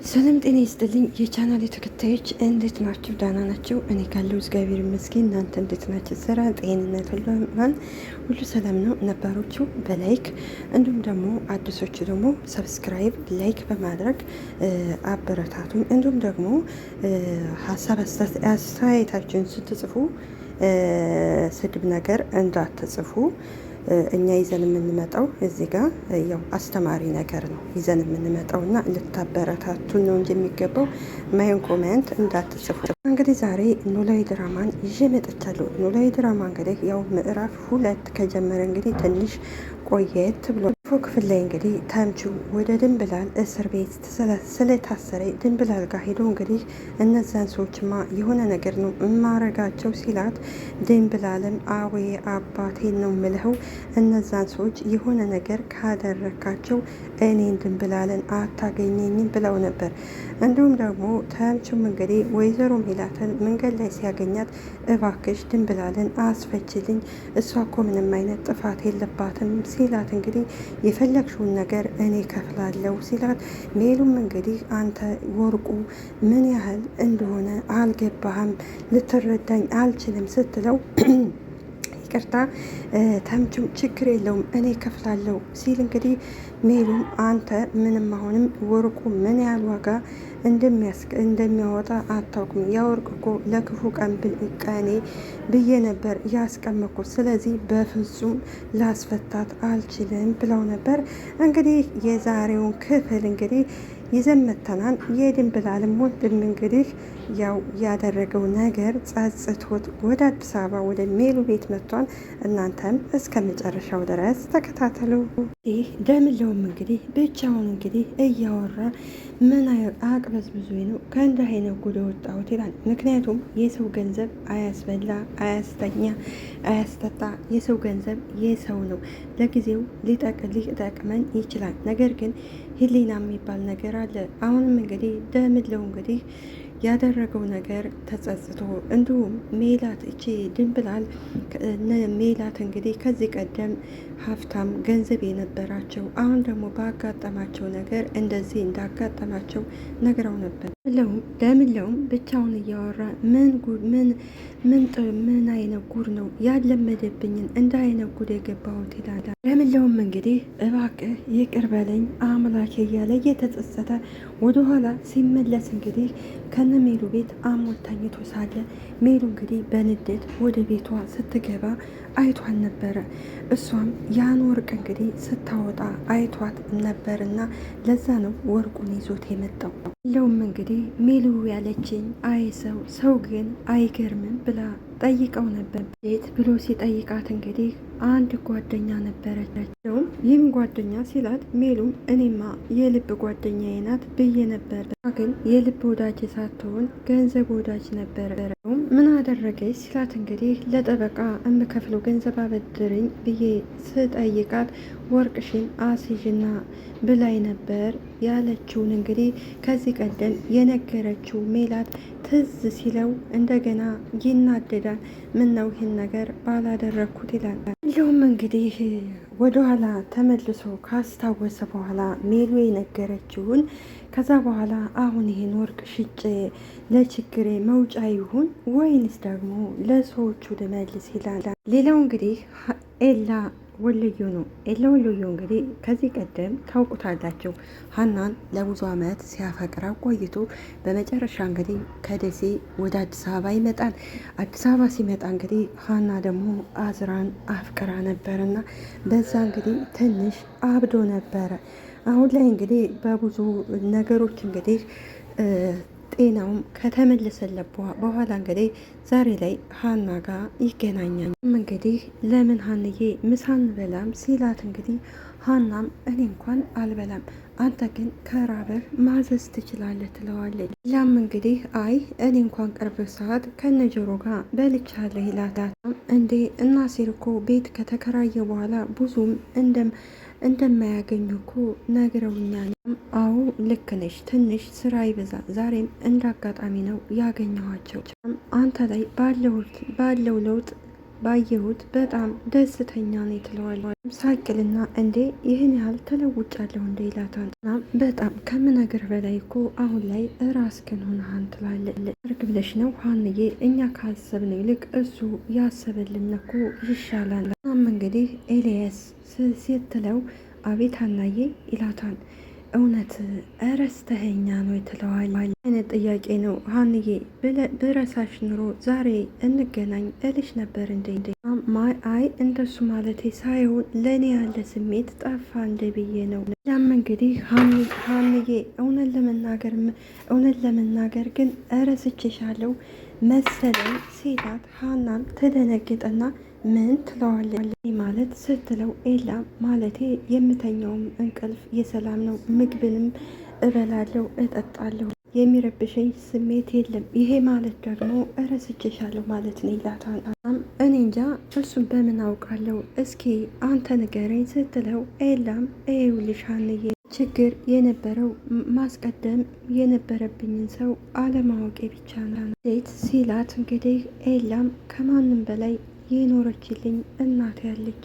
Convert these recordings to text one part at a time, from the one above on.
ሰላም ጤና ይስጥልኝ የቻናል ተከታዮች እንዴት ናችሁ? ደህና ናቸው። እኔ ካለው እግዚአብሔር ይመስገን። እናንተ እንዴት ናችሁ? ስራ፣ ጤንነት ሁሉ ሰላም ነው። ነባሮቹ በላይክ እንዲሁም ደግሞ አዲሶቹ ደግሞ ሰብስክራይብ፣ ላይክ በማድረግ አበረታቱኝ። እንዲሁም ደግሞ ሀሳብ አስተያየታችሁን ስትጽፉ ስድብ ነገር እንዳትጽፉ። እኛ ይዘን የምንመጣው እዚህ ጋር ያው አስተማሪ ነገር ነው ይዘን የምንመጣው እና ልታበረታቱን ነው እንጂ የሚገባው ማይን ኮሜንት እንዳትጽፉ። እንግዲህ ዛሬ ኖላዊ ድራማን ይዤ መጥቻለሁ። ኖላዊ ድራማ እንግዲህ ያው ምዕራፍ 2 ከጀመረ እንግዲህ ትንሽ ቆየት ብሎ ክፍል ላይ እንግዲህ ተምቹ ወደ ድንብላል እስር ቤት ስለታሰረ ድንብላል ጋር ሄዶ እንግዲህ እነዛን ሰዎችማ የሆነ ነገር ነው የማረጋቸው ሲላት፣ ድንብላልም አዌ አባቴን ነው ምልኸው እነዛን ሰዎች የሆነ ነገር ካደረካቸው እኔን ድንብላልን አታገኘኝም ብለው ነበር። እንዲሁም ደግሞ ተምቹም እንግዲህ ወይዘሮ ሜላትን መንገድ ላይ ሲያገኛት እባክሽ ድንብላልን አስፈችልኝ፣ እሷ እኮ ምንም አይነት ጥፋት የለባትም ሲላት እንግዲህ የፈለግሽውን ነገር እኔ ከፍላለሁ ሲላት፣ ሜሉም እንግዲህ አንተ ወርቁ ምን ያህል እንደሆነ አልገባህም፣ ልትረዳኝ አልችልም ስትለው ይቅርታ ተምቹም ችግር የለውም እኔ ከፍላለሁ ሲል እንግዲህ ሜሉም አንተ ምንም አሁንም ወርቁ ምን ያህል ዋጋ እንደሚያወጣ አታውቅም። ያ ወርቅ እኮ ለክፉ ቀኔ ብዬ ነበር ያስቀመጥኩት፣ ስለዚህ በፍጹም ላስፈታት አልችልም ብለው ነበር። እንግዲህ የዛሬውን ክፍል እንግዲህ ይዘን መተናል። የድንብላልም ወንድም እንግዲህ ያው ያደረገው ነገር ጸጽቶት ወደ አዲስ አበባ ወደ ሜሉ ቤት መጥቷል። እናንተም እስከ መጨረሻው ድረስ ተከታተሉ። ይህ ደምለውም እንግዲህ ብቻውን እንግዲህ እያወራ ምን አቅበዝ ብዙ ነው ከእንዲህ አይነት ጉድ ወጣሁት ይላል። ምክንያቱም የሰው ገንዘብ አያስበላ፣ አያስተኛ፣ አያስጠጣ። የሰው ገንዘብ የሰው ነው። ለጊዜው ሊጠቅመን ይችላል። ነገር ግን ሕሊና የሚባል ነገር አለ። አሁንም እንግዲህ ደምለው እንግዲህ ያደረገው ነገር ተጸጽቶ እንዲሁም ሜላት እቺ ድንብላል ሜላት እንግዲህ ከዚህ ቀደም ሀብታም ገንዘብ የነበራቸው አሁን ደግሞ ባጋጠማቸው ነገር እንደዚህ እንዳጋጠማቸው ነግረው ነበር። ደምለውም ብቻውን እያወራ ምን አይነት ጉድ ነው ያለመደብኝን እንደ አይነት ጉድ የገባሁት ይላል። ደምለውም እንግዲህ እባክህ ይቅር በለኝ አምላኬ እያለ እየተጸጸተ ወደኋላ ሲመለስ እንግዲህ ከነ ሜሉ ቤት አሞት ተኝቶ ሳለ ሜሉ እንግዲህ በንዴት ወደ ቤቷ ስትገባ አይቷን ነበረ። እሷም ያን ወርቅ እንግዲህ ስታወጣ አይቷት ነበርና ለዛ ነው ወርቁን ይዞት የመጣው። ለውም እንግዲህ ሜሉ ያለችኝ ሰው ግን አይገርምም ብላ ጠይቀው ነበር። ቤት ብሎ ሲጠይቃት እንግዲህ አንድ ጓደኛ ነበረቻቸውም። ይህም ጓደኛ ሲላት ሜሉም እኔማ የልብ ጓደኛዬ ናት ብዬ ነበር፣ ግን የልብ ወዳጅ ሳትሆን ገንዘብ ወዳጅ ነበረ። ምን አደረገች ሲላት እንግዲህ ለጠበቃ የምከፍለው ገንዘብ አበድርኝ ብዬ ስጠይቃት ወርቅሽን አስይዥና ብላይ ነበር ያለችውን እንግዲህ ከዚህ ቀደም የነገረችው ሜላት ትዝ ሲለው እንደገና ይናደዳል። ምን ነው ይህን ነገር ባላደረግኩት ይላል። እንዲሁም እንግዲህ ወደኋላ ተመልሶ ካስታወሰ በኋላ ሜሉ የነገረችውን ከዛ በኋላ አሁን ይሄን ወርቅ ሽጬ ለችግሬ መውጫ ይሁን ወይንስ ደግሞ ለሰዎቹ ልመልስ ይላል። ሌላው እንግዲህ ኤላ ወሎዮ ነው። ኤላ ወሎዮ እንግዲህ ከዚህ ቀደም ታውቁታላቸው ሀናን ለብዙ ዓመት ሲያፈቅራ ቆይቶ በመጨረሻ እንግዲህ ከደሴ ወደ አዲስ አበባ ይመጣል። አዲስ አበባ ሲመጣ እንግዲህ ሀና ደግሞ አዝራን አፍቅራ ነበርና በዛ እንግዲህ ትንሽ አብዶ ነበረ። አሁን ላይ እንግዲህ በብዙ ነገሮች እንግዲህ ጤናውም ከተመለሰለት በኋላ እንግዲህ ዛሬ ላይ ሀና ጋር ይገናኛል። እንግዲህ ለምን ሀንዬ ምሳ አንበላም ሲላት እንግዲህ ሀናም እኔ እንኳን አልበላም፣ አንተ ግን ከራበህ ማዘዝ ትችላለህ ትለዋለች። ላም እንግዲህ አይ እኔ እንኳን ቅርብ ሰዓት ከነጆሮ ጋር በልቻለሁ ይላታል። እንዴ እናሲር እኮ ቤት ከተከራየ በኋላ ብዙም እንደማያገኙ እኮ ነግረውኛል። አዎ ልክ ነሽ፣ ትንሽ ስራ ይበዛ፣ ዛሬም እንደ አጋጣሚ ነው ያገኘኋቸው። አንተ ላይ ባለው ለውጥ ባየሁት በጣም ደስተኛ ነው ትለዋለች። ሳቅልና እንዴ ይህን ያህል ተለውጫለሁ እንደ ይላታል። በጣም ከምነግር በላይ እኮ አሁን ላይ ራስህን ሆነሃል ትላለች። እርግ ብለሽ ነው ሀንዬ፣ እኛ ካሰብነው ይልቅ እሱ ያሰበልን እኮ ይሻላል። እናም እንግዲህ ኤልያስ ስትለው አቤት ሀናዬ ይላታል። እውነት እረስተኸኛ ነው ትለዋል። አይነት ጥያቄ ነው ሀንዬ፣ ብረሳሽ ኑሮ ዛሬ እንገናኝ እልሽ ነበር እንዴ? አይ እንደሱ ማለቴ ሳይሆን ለእኔ ያለ ስሜት ጠፋ እንደ ብዬ ነው። ያም እንግዲህ ሀንዬ እውነት ለመናገር ግን እረስቼሻለሁ መሰለኝ ሲላት ሀናም ትደነግጥና ምን ትለዋለች ማለት ስትለው ኤላ ማለቴ የምተኛውም እንቅልፍ የሰላም ነው፣ ምግብንም እበላለሁ እጠጣለሁ፣ የሚረብሸኝ ስሜት የለም። ይሄ ማለት ደግሞ እረስቼሻለሁ ማለት ነው ይላታል። እኔ እንጃ እሱም በምን አውቃለሁ፣ እስኪ አንተ ንገረኝ ስትለው ኤላም ይኸውልሽ ሀንዬ ችግር የነበረው ማስቀደም የነበረብኝን ሰው አለማወቄ ብቻ ነው ሴት ሲላት እንግዲህ ኤላም ከማንም በላይ የኖረችልኝ እናት ያለች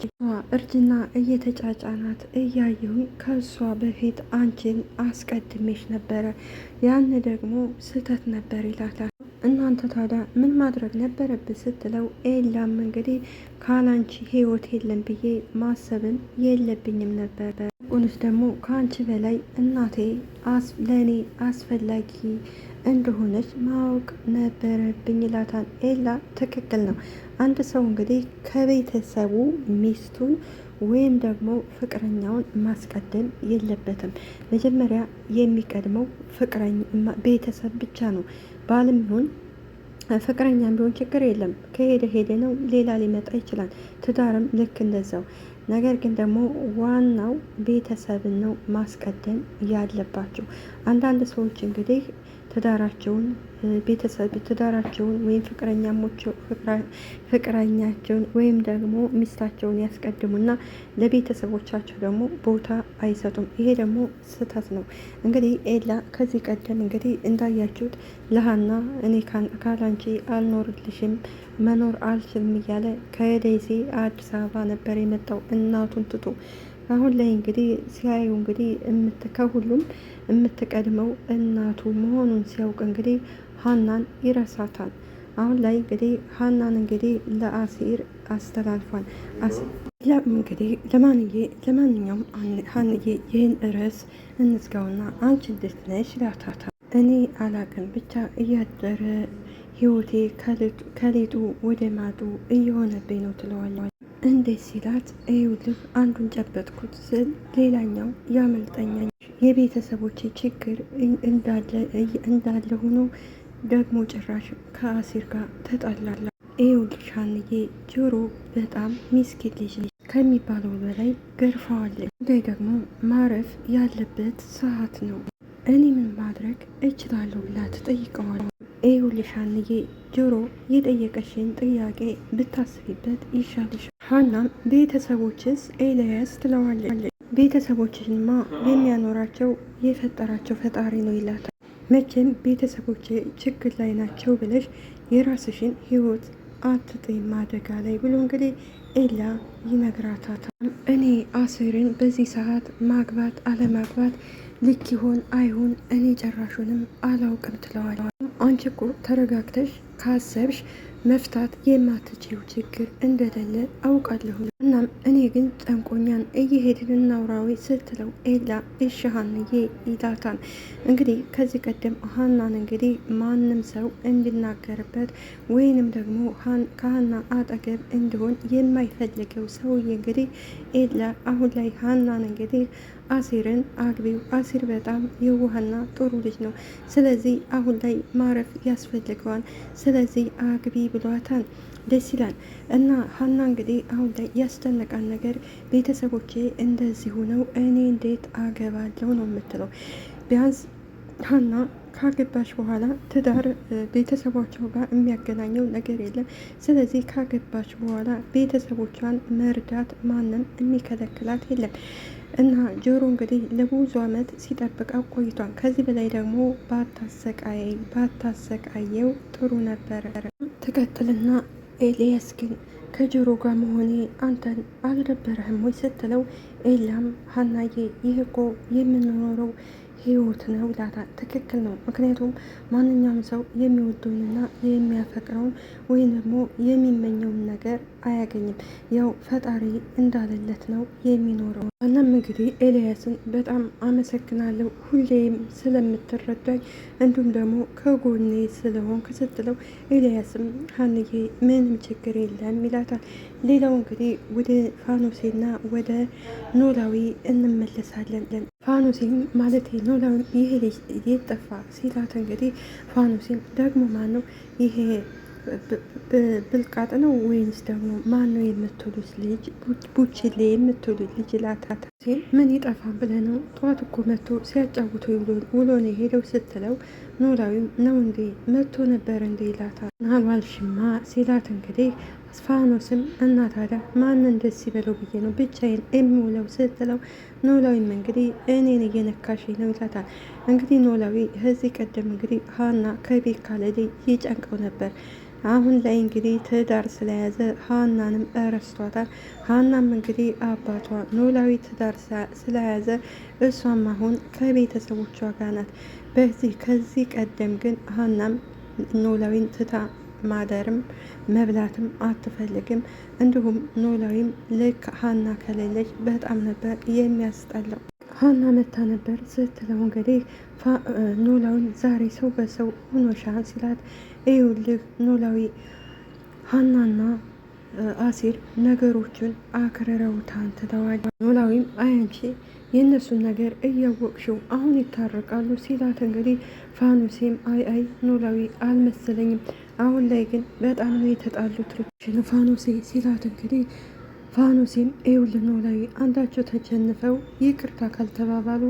እርጅና እየተጫጫናት እያየሁኝ ከእሷ በፊት አንቺን አስቀድሜሽ ነበረ፣ ያን ደግሞ ስህተት ነበር ይላታል። እናንተ ታዲያ ምን ማድረግ ነበረብን ስትለው ኤላም እንግዲህ ካላንቺ ህይወት የለም ብዬ ማሰብም የለብኝም ነበር፣ ቁንስ ደግሞ ከአንቺ በላይ እናቴ ለእኔ አስፈላጊ እንደሆነች ማወቅ ነበረብኝ ይላታል። ኤላ ትክክል ነው። አንድ ሰው እንግዲህ ከቤተሰቡ ሚስቱን ወይም ደግሞ ፍቅረኛውን ማስቀደም የለበትም። መጀመሪያ የሚቀድመው ቤተሰብ ብቻ ነው። ባልም ይሁን ፍቅረኛም ቢሆን ችግር የለም፣ ከሄደ ሄደ ነው፣ ሌላ ሊመጣ ይችላል። ትዳርም ልክ እንደዛው። ነገር ግን ደግሞ ዋናው ቤተሰብን ነው ማስቀደም ያለባቸው። አንዳንድ ሰዎች እንግዲህ ትዳራቸውን ወይም ፍቅረኛቸውን ወይም ደግሞ ሚስታቸውን ያስቀድሙና ለቤተሰቦቻቸው ደግሞ ቦታ አይሰጡም። ይሄ ደግሞ ስህተት ነው። እንግዲህ ኤላ ከዚህ ቀደም እንግዲህ እንዳያችሁት ለሀና እኔ ካላንቺ አልኖርልሽም መኖር አልችልም እያለ ከደሴ አዲስ አበባ ነበር የመጣው እናቱን ትቶ። አሁን ላይ እንግዲህ ሲያዩ እንግዲህ ከሁሉም የምትቀድመው እናቱ መሆኑን ሲያውቅ እንግዲህ ሀናን ይረሳታል። አሁን ላይ እንግዲህ ሀናን እንግዲህ ለአሲር አስተላልፏል። እንግዲህ ለማንኛውም ሀንዬ ይህን ርዕስ እንዝጋውና አንቺ እንዴት ነሽ ይላታታል። እኔ አላቅም ብቻ እያደረ ህይወቴ ከሌጡ ወደ ማጡ እየሆነብኝ ነው ትለዋለች። እንዴት ሲላት ይኸውልህ አንዱን ጨበጥኩት ስል ሌላኛው ያመልጠኛል። የቤተሰቦቼ ችግር እንዳለ ሆኖ ደግሞ ጭራሽ ከአሲር ጋር ተጣላላ። ይኸውልሽ ሀንዬ ጆሮ በጣም ሚስኪን ልጅ ከሚባለው በላይ ገርፋዋለች። ላይ ደግሞ ማረፍ ያለበት ሰዓት ነው። እኔ ምን ማድረግ እችላለሁ ብላ ትጠይቀዋለች። ይኸውልሽ ሀንዬ ጆሮ የጠየቀሽን ጥያቄ ብታስቢበት ይሻልሽ። ሀናም ቤተሰቦችስ ኤልያስ ትለዋለች። ቤተሰቦችንማ የሚያኖራቸው የፈጠራቸው ፈጣሪ ነው ይላታል። መቼም ቤተሰቦች ችግር ላይ ናቸው ብለሽ የራስሽን ህይወት አትጥይም አደጋ ላይ ብሎ እንግዲህ ኤላ ይነግራታል። እኔ አሲርን በዚህ ሰዓት ማግባት አለማግባት ልክ ይሆን አይሆን እኔ ጨራሹንም አላውቅም ትለዋል። አንቺ እኮ ተረጋግተሽ ካሰብሽ መፍታት የማትችይው ችግር እንደሌለ አውቃለሁ። እናም እኔ ግን ጨንቆኛን እየሄድን እናውራዊ ስትለው ኤላ እሺ ሀንዬ ይላታል። እንግዲህ ከዚህ ቀደም ሀናን እንግዲህ ማንም ሰው እንዲናገርበት ወይንም ደግሞ ከሀና አጠገብ እንዲሆን የማይፈልገው ሰውዬ እንግዲህ ኤላ አሁን ላይ ሀናን እንግዲህ አሲርን አግቢው፣ አሲር በጣም የዋህና ጥሩ ልጅ ነው፣ ስለዚህ አሁን ላይ ማረፍ ያስፈልገዋል፣ ስለዚህ አግቢ ብሏታል። ደስ ይላል። እና ሀና እንግዲህ አሁን ላይ ያስጨነቃን ነገር ቤተሰቦቼ እንደዚህ ሆነው እኔ እንዴት አገባለሁ ነው የምትለው። ቢያንስ ሀና ካገባች በኋላ ትዳር ቤተሰቦቿ ጋር የሚያገናኘው ነገር የለም። ስለዚህ ካገባች በኋላ ቤተሰቦቿን መርዳት ማንም የሚከለክላት የለም። እና ጆሮ እንግዲህ ለብዙ ዓመት ሲጠብቀው ቆይቷል። ከዚህ በላይ ደግሞ ባታሰቃየው ጥሩ ነበረ። ትቀጥልና ኤልያስ ግን ከጆሮ ጋር መሆኔ አንተን አልደበረህም ወይ ስትለው ኤላም ሀናዬ ይህ እኮ የምንኖረው ህይወት ነው ይላታል። ትክክል ነው። ምክንያቱም ማንኛውም ሰው የሚወደውንና የሚያፈቅረውን ወይም ደግሞ የሚመኘውን ነገር አያገኝም። ያው ፈጣሪ እንዳለለት ነው የሚኖረው። እናም እንግዲህ ኤልያስን በጣም አመሰግናለሁ ሁሌም ስለምትረዳኝ እንዲሁም ደግሞ ከጎኔ ስለሆንክ ስትለው ኤልያስም ሀንዬ ምንም ችግር የለም ይላታል። ሌላው እንግዲህ ወደ ፋኖሴና ወደ ኖላዊ እንመለሳለን። ፋኖሴም ማለት ኖላዊ ይሄ ልጅ የጠፋ ሲላት እንግዲህ ፋኖሴም ደግሞ ማን ነው ይሄ ብልቃጥ ነው ወይንስ ደግሞ ማን ነው የምትሉት ልጅ ቡችሌ የምትሉት ልጅ ላታታ ምን ይጠፋ ብለ ነው ጠዋት እኮ መጥቶ ሲያጫውቱ ውሎ ነው ሄደው ስትለው ኖላዊም ነው እንዴ መጥቶ ነበር እንዴ ይላታል። ናልዋልሽማ ሲላት እንግዲህ ፋኖስም እና ታዲያ ማንን ደስ ይበለው ብዬ ነው ብቻዬን የሚውለው ስትለው ኖላዊም እንግዲህ እኔን እየነካሽ ነው ይላታል። እንግዲህ ኖላዊ ከዚህ ቀደም እንግዲህ ሀና ከቤት ካለደ ይጨንቀው ነበር። አሁን ላይ እንግዲህ ትዳር ስለያዘ ሀናንም እረስቷታል። ሀናም እንግዲህ አባቷ ኖላዊ ትዳር ስለያዘ እሷም አሁን ከቤተሰቦቿ ጋር ናት። ከዚህ ቀደም ግን ሀናም ኖላዊን ትታ ማደርም መብላትም አትፈልግም። እንዲሁም ኖላዊም ልክ ሀና ከሌለች በጣም ነበር የሚያስጠላው። ሀና መታ ነበር ስትለው እንግዲህ ኖላዊን ዛሬ ሰው በሰው ሆኖሻል ሲላት ይኸውልህ ኖላዊ ሀናና አሲር ነገሮችን አክርረውታን ትተዋል። ኖላዊም አያንቺ የእነሱን ነገር እያወቅሽው አሁን ይታረቃሉ ሲላት እንግዲህ ፋኖሴም አይ ኖላዊ አልመሰለኝም፣ አሁን ላይ ግን በጣም ነው የተጣሉት ፋኖሴ ሲላት እንግዲህ ፋኖሴም ይኸውልህ ኖላዊ አንዳቸው ተሸንፈው ይቅርታ ካልተባባሉ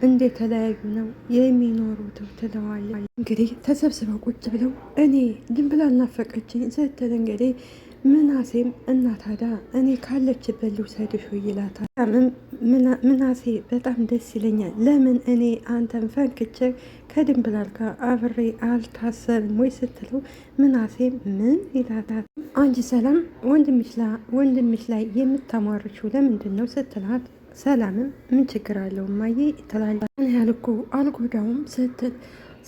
እንደተለያዩ ነው የሚኖሩት ትለዋለች። እንግዲህ ተሰብስበው ቁጭ ብለው እኔ ድንብላል ናፈቀችኝ ስትል እንግዲህ ምናሴም እና ታዲያ እኔ ካለችበት ልውሰድሽ ይላታል። ምናሴ በጣም ደስ ይለኛል፣ ለምን እኔ አንተን ፈንክቼ ከድንብላል ጋር አብሬ አልታሰርም ወይ ስትለው ምናሴም ምን ይላታል። አንቺ ሰላም ወንድምሽ ላይ የምታሟርችው ለምንድን ነው ስትላት ሰላምም ምን ችግር አለው እማዬ ትላለች። ያልኩ አልጎዳውም ስትል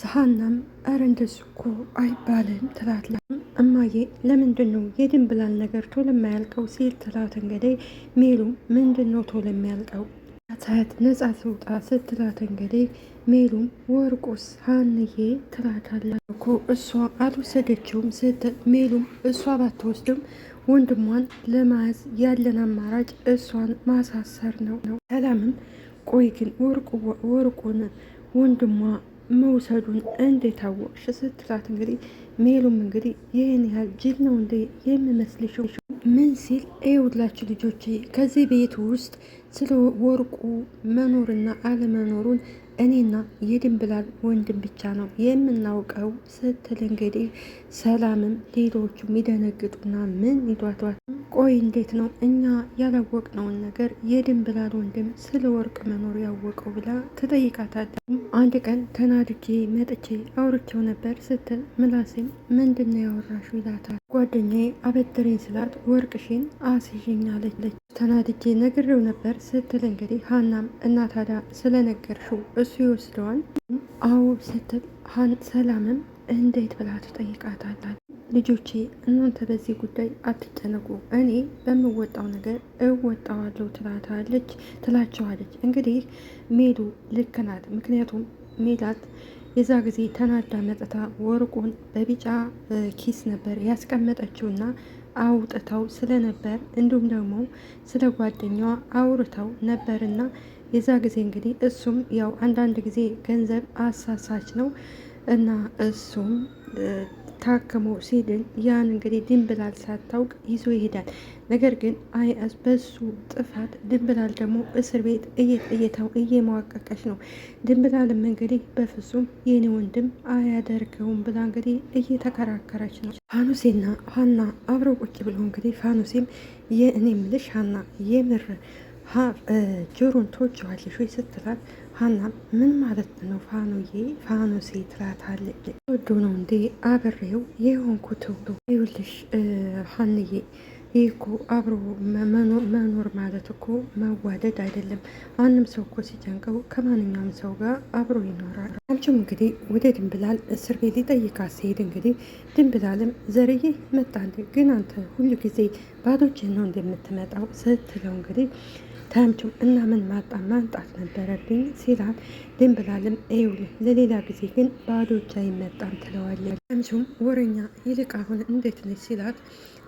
ሀናም እረ እንደሱ እኮ አይባልም ትላትላ። እማዬ ለምንድን ነው የድንብላል ነገር ቶሎ የማያልቀው ሲል ትላት። እንግዲህ ሜሉ ምንድን ነው ቶሎ የሚያልቀው ሰዓት ነጻ ትውጣ ስትላት እንግዲህ ሜሉም ወርቁስ ሀንዬ ትላታለች እኮ እሷ አልወሰደችውም ስትል ሜሉም እሷ ባትወስድም ወንድሟን ለመያዝ ያለን አማራጭ እሷን ማሳሰር ነው። ሰላምም ቆይ ግን ወርቁን ወንድሟ መውሰዱን እንዴት አወቅሽ ስትላት እንግዲህ ሜሉም እንግዲህ ይህን ያህል ጅል ነው እንዴ የምመስልሽ ምን ሲል ይኸውላችሁ ልጆቼ ከዚህ ቤት ውስጥ ስለ ወርቁ መኖርና አለመኖሩን እኔና የድንብላል ወንድም ብቻ ነው የምናውቀው ስትል እንግዲህ ሰላምም ሌሎቹም ይደነግጡና ምን ይዷቷት ቆይ እንዴት ነው እኛ ያላወቅነውን ነገር የድንብላል ወንድም ስለ ወርቅ መኖር ያወቀው ብላ ትጠይቃታለች። አንድ ቀን ተናድጄ መጥቼ አውርቼው ነበር ስትል ምላሴም ምንድነው ያወራሹ ይላታል። ጓደኛዬ አበድረኝ ስላት ወርቅሽን አስይዥኛለች ተናድጄ ነግሬው ነበር ስትል እንግዲህ ሀናም እና ታዲያ ስለነገርሽው እሱ ይወስደዋል አዎ ስትል ሰላምም እንዴት ብላ ትጠይቃታለች። ልጆቼ እናንተ በዚህ ጉዳይ አትጨነቁ፣ እኔ በምወጣው ነገር እወጣዋለሁ ትላቸዋለች። እንግዲህ ሜሉ ልክ ናት። ምክንያቱም ሜላት የዛ ጊዜ ተናዳ መጥታ ወርቁን በቢጫ ኪስ ነበር ያስቀመጠችውና አውጥተው ስለነበር እንዲሁም ደግሞ ስለ ጓደኛዋ አውርተው ነበርና የዛ ጊዜ እንግዲህ እሱም ያው አንዳንድ ጊዜ ገንዘብ አሳሳች ነው እና እሱም ታክሞ ሲድን ያን እንግዲህ ድንብላል ሳታውቅ ይዞ ይሄዳል። ነገር ግን በሱ ጥፋት ድንብላል ደግሞ እስር ቤት እየመዋቀቀች ነው። ድንብላልም እንግዲህ በፍጹም የኔ ወንድም አያደርገውም ብላ እንግዲህ እየተከራከረች ነው። ፋኑሴና ሀና አብረው ቁጭ ብለው እንግዲህ ፋኑሴም የእኔ ምልሽ ሀና የምር ጆሮን ትወጂዋለሽ ወይ ስትላት ሀናም ምን ማለት ነው ፋኖዬ ፋኖሴ ትላታለች። ወዶ ነው እንዴ አብሬው የሆንኩት ብሎ ይኸውልሽ ሀንዬ ይህ እኮ አብሮ መኖር ማለት እኮ መዋደድ አይደለም። ማንም ሰው እኮ ሲጨንቀው ከማንኛውም ሰው ጋር አብሮ ይኖራል። አንቺም እንግዲህ ወደ ድንብላል እስር ቤት ሊጠይቃት ሲሄድ እንግዲህ ድንብላልም ዘርዬ መጣ ግን አንተ ሁሉ ጊዜ ባዶችን ነው እንደምትመጣው ስትለው እንግዲህ ታምቹም እና ምን ማምጣት ነበረብኝ ሲላት ድንብላልም ይኸውልህ ለሌላ ጊዜ ግን ባዶች አይመጣም ትለዋለች። ታምቹም ወረኛ ይልቅ አሁን እንዴት ነች ሲላት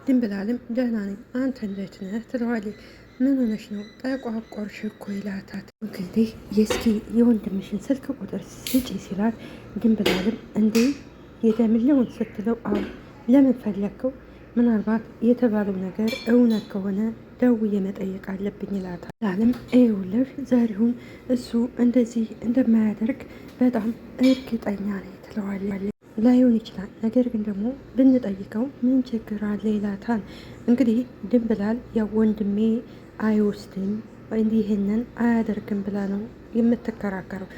ድንብላልም ደህና ነኝ አንተ እንዴት ነህ ትለዋለች። ምን ሆነሽ ነው ጠቋቆርሽ እኮ ይላታል። እንግዲህ የእስኪ የወንድምሽን ስልክ ቁጥር ስጪ ሲላት ድንብላልም እንዴ የደምለውን ስትለው አዎ ለምን ፈለግከው? ምናልባት የተባለው ነገር እውነት ከሆነ ደውዬ መጠየቅ አለብኝ ይላታል። ላለም ይኸውልሽ ዘሪሁን እሱ እንደዚህ እንደማያደርግ በጣም እርግጠኛ ነኝ ትለዋለች። ላይሆን ይችላል ነገር ግን ደግሞ ብንጠይቀው ምን ችግር አለ ይላታል። እንግዲህ ድንብላል ያው ወንድሜ አይወስድም ይህንን አያደርግም ብላ ነው የምትከራከረው።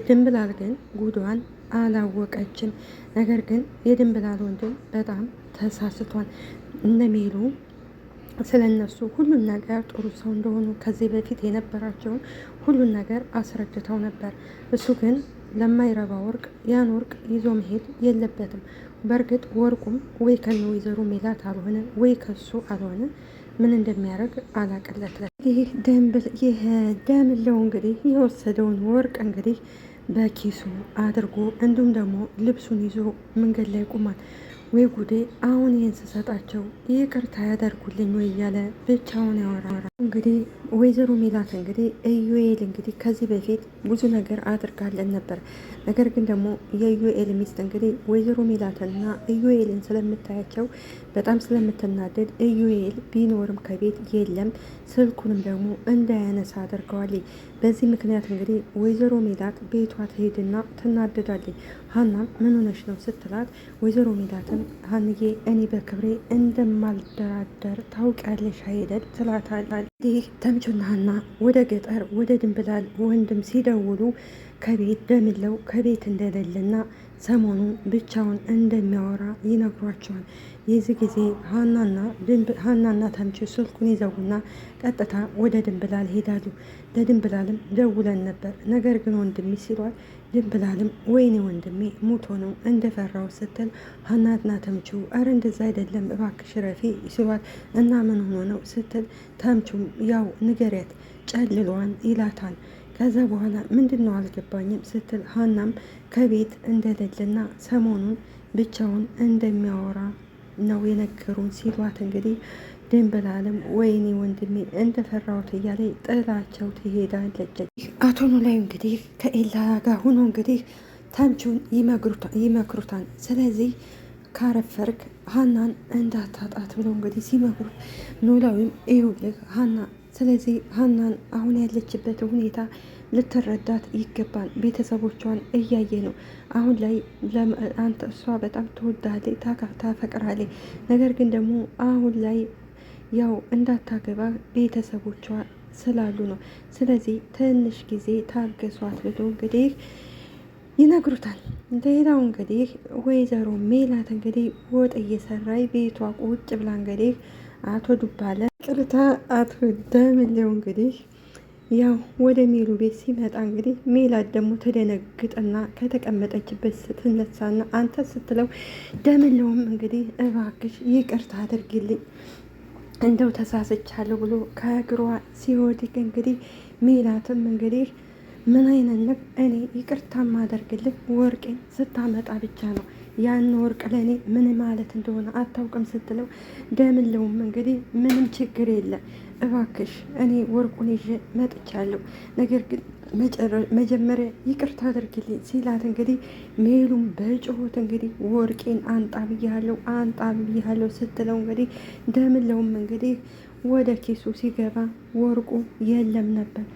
ድንብላል ግን ጉዷን አላወቀችም። ነገር ግን የድንብላል ወንድም በጣም ተሳስቷል። እነሜሉ ስለ እነሱ ሁሉን ነገር ጥሩ ሰው እንደሆኑ ከዚህ በፊት የነበራቸውን ሁሉን ነገር አስረድተው ነበር። እሱ ግን ለማይረባ ወርቅ ያን ወርቅ ይዞ መሄድ የለበትም። በእርግጥ ወርቁም ወይ ከነ ወይዘሮ ሜላት አልሆነ ወይ ከሱ አልሆነ ምን እንደሚያደርግ አላቀለት። ይህ ደምለው እንግዲህ የወሰደውን ወርቅ እንግዲህ በኪሱ አድርጎ እንዲሁም ደግሞ ልብሱን ይዞ መንገድ ላይ ቁሟል። ወይ ጉዴ! አሁን ይህን ስሰጣቸው ይቅርታ ያደርጉልኝ ወይ እያለ ብቻውን ያወራ። እንግዲህ ወይዘሮ ሜላት እንግዲህ ኢዩኤል እንግዲህ ከዚህ በፊት ብዙ ነገር አድርጋለን ነበር። ነገር ግን ደግሞ የኢዩኤል ሚስት እንግዲህ ወይዘሮ ሜላትና ኢዩኤልን ስለምታያቸው በጣም ስለምትናደድ ኢዩኤል ቢኖርም ከቤት የለም፣ ስልኩንም ደግሞ እንዳያነሳ አድርገዋለች። በዚህ ምክንያት እንግዲህ ወይዘሮ ሜላት ቤቷ ትሄድና ትናደዳለች። ሀናም ምን ሆነሽ ነው ስትላት ወይዘሮ ሜላትም ሀንዬ እኔ በክብሬ እንደማልደራደር ታውቂያለሽ አይደል ትላታል። ይህ ተምቹና ሀና ወደ ገጠር ወደ ድንብላል ወንድም ሲደውሉ ከቤት ደምለው ከቤት እንደሌለና ሰሞኑን ብቻውን እንደሚያወራ ይነግሯቸዋል። የዚህ ጊዜ ሀናና ተምቹ ስልኩን ይዘውና ቀጥታ ወደ ድንብላል ሄዳሉ። ለድንብላልም ደውለን ነበር ነገር ግን ወንድሜ ሲሏል፣ ድንብላልም ወይኔ ወንድሜ ሙቶ ነው እንደፈራው ስትል ሀናትና ተምቹ አረ እንደዛ አይደለም እባክሽ ረፊ ሲሏል፣ እና ምን ሆኖ ነው ስትል ተምቹም ያው ንገሪያት ጨልሏን ይላታል። ከዛ በኋላ ምንድን ነው አልገባኝም ስትል ሀናም ከቤት እንደሌለና ሰሞኑን ብቻውን እንደሚያወራ ነው የነገሩን ሲሏት እንግዲህ ድንብላልም ወይኔ ወንድሜ እንደፈራሁት እያለ ጥላቸው ትሄዳለች። አቶ ኖላዊ እንግዲህ ከኤላ ጋር ሆኖ እንግዲህ ተምቹን ይመክሩታል። ስለዚህ ካረፈርክ ሀናን እንዳታጣት ብለው እንግዲህ ሲመክሩት ኖላዊም ይኸውልህ ሀና ስለዚህ ሀናን አሁን ያለችበት ሁኔታ ልትረዳት ይገባል። ቤተሰቦቿን እያየ ነው አሁን ላይ አንተ እሷ በጣም ትወዳለች፣ ታፈቅራለች። ነገር ግን ደግሞ አሁን ላይ ያው እንዳታገባ ቤተሰቦቿ ስላሉ ነው። ስለዚህ ትንሽ ጊዜ ታገሷት ብሎ እንግዲህ ይነግሩታል። ሌላው እንግዲህ ወይዘሮ ሜላት እንግዲህ ወጥ እየሰራይ ቤቷ ቁጭ ብላ እንግዲህ አቶ ዱባለ ቅርታ አቶ ደምለው እንግዲህ ያው ወደ ሜሉ ቤት ሲመጣ እንግዲህ ሜላት ደግሞ ተደነግጥና ከተቀመጠችበት ስትነሳና አንተ ስትለው ደምለውም እንግዲህ እባክሽ ይቅርታ አድርጊልኝ እንደው ተሳስቻለሁ ብሎ ከእግሯ ሲወድቅ እንግዲህ ሜላትም እንግዲህ ምን አይነት እኔ ይቅርታ ማደርግልህ ወርቄን ስታመጣ ብቻ ነው ያን ወርቅ ለእኔ ምን ማለት እንደሆነ አታውቅም ስትለው ደምለውም እንግዲህ ምንም ችግር የለም እባክሽ እኔ ወርቁን ይዤ መጥቻለሁ፣ ነገር ግን መጀመሪያ ይቅርታ አድርግልኝ ሲላት እንግዲህ ሜሉም በጮሆት እንግዲህ ወርቄን አንጣ ብያለሁ ስትለው እንግዲህ ደምለውም እንግዲህ ወደ ኪሱ ሲገባ ወርቁ የለም ነበር።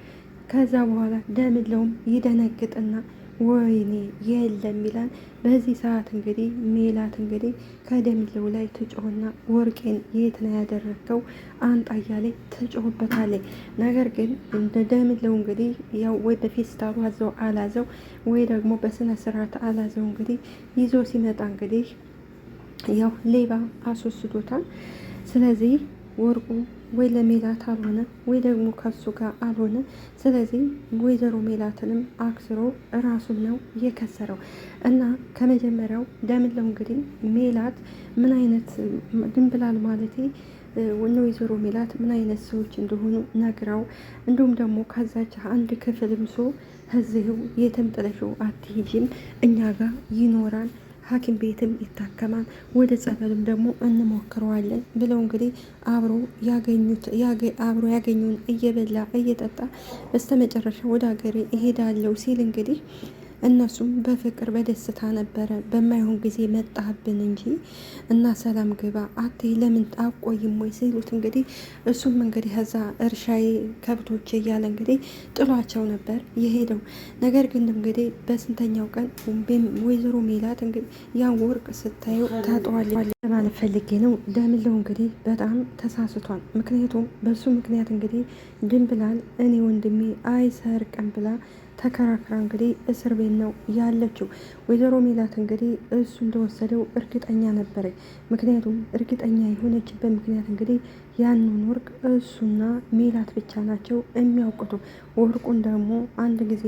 ከዛ በኋላ ደምለውም ይደነግጥና ወይኔ የለም ይላል። በዚህ ሰዓት እንግዲህ ሜላት እንግዲህ ከደምለው ላይ ትጮህና ወርቄን የት ነው ያደረገው አንጣ እያለች ትጮህበታለች። ነገር ግን እንደ ደምለው እንግዲህ ያው ወይ በፌስታሉ አዘው አላዘው ወይ ደግሞ በስነ ስርዓት አላዘው እንግዲህ ይዞ ሲመጣ እንግዲህ ያው ሌባ አስወስዶታል። ስለዚህ ወርቁ ወይ ለሜላት አልሆነ ወይ ደግሞ ከሱ ጋር አልሆነ። ስለዚህ ወይዘሮ ሜላትንም አክስሮ እራሱን ነው የከሰረው። እና ከመጀመሪያው ደምለው እንግዲህ ሜላት ምን አይነት ድንብላል ማለቴ ወይዘሮ ሜላት ምን አይነት ሰዎች እንደሆኑ ነግራው፣ እንዲሁም ደግሞ ከዛች አንድ ክፍል ምሶ ህዝው የትም ጥለሽው አትሄጂም እኛ ጋር ይኖራል ሐኪም ቤትም ይታከማል፣ ወደ ጸበልም ደግሞ እንሞክረዋለን ብለው እንግዲህ አብሮ ያገኙን እየበላ እየጠጣ በስተመጨረሻ ወደ ሀገሬ እሄዳለሁ ሲል እንግዲህ እነሱም በፍቅር በደስታ ነበረ። በማይሆን ጊዜ መጣህብን እንጂ እና ሰላም ግባ አቴ ለምን አቆይም ወይ ሲሉት እንግዲህ እሱም እንግዲህ ከዛ እርሻዬ ከብቶች እያለ እንግዲህ ጥሏቸው ነበር የሄደው። ነገር ግን እንግዲህ በስንተኛው ቀን ወይዘሮ ሜላት እንግዲህ ያን ወርቅ ስታየው ታጠዋለች ለማለት ፈልጌ ነው። ደምለው እንግዲህ በጣም ተሳስቷል። ምክንያቱም በሱ ምክንያት እንግዲህ ድንብላል እኔ ወንድሜ አይሰርቅም ብላ ተከራክራ እንግዲህ እስር ቤት ነው ያለችው። ወይዘሮ ሜላት እንግዲህ እሱ እንደወሰደው እርግጠኛ ነበረች። ምክንያቱም እርግጠኛ የሆነችበት ምክንያት እንግዲህ ያንን ወርቅ እሱና ሜላት ብቻ ናቸው የሚያውቁት። ወርቁን ደግሞ አንድ ጊዜ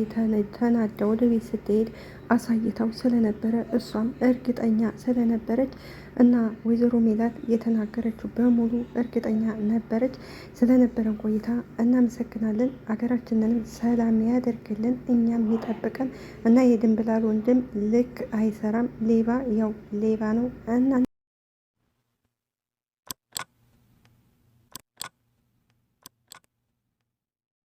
ተናዳ ወደ ቤት ስትሄድ አሳይታው ስለነበረ እሷም እርግጠኛ ስለነበረች እና ወይዘሮ ሜላት የተናገረችው በሙሉ እርግጠኛ ነበረች። ስለነበረን ቆይታ እናመሰግናለን። አገራችንንም ሰላም ያደርግልን፣ እኛም ይጠብቀን እና የድንብላል ወንድም ልክ አይሰራም። ሌባ ያው ሌባ ነው እና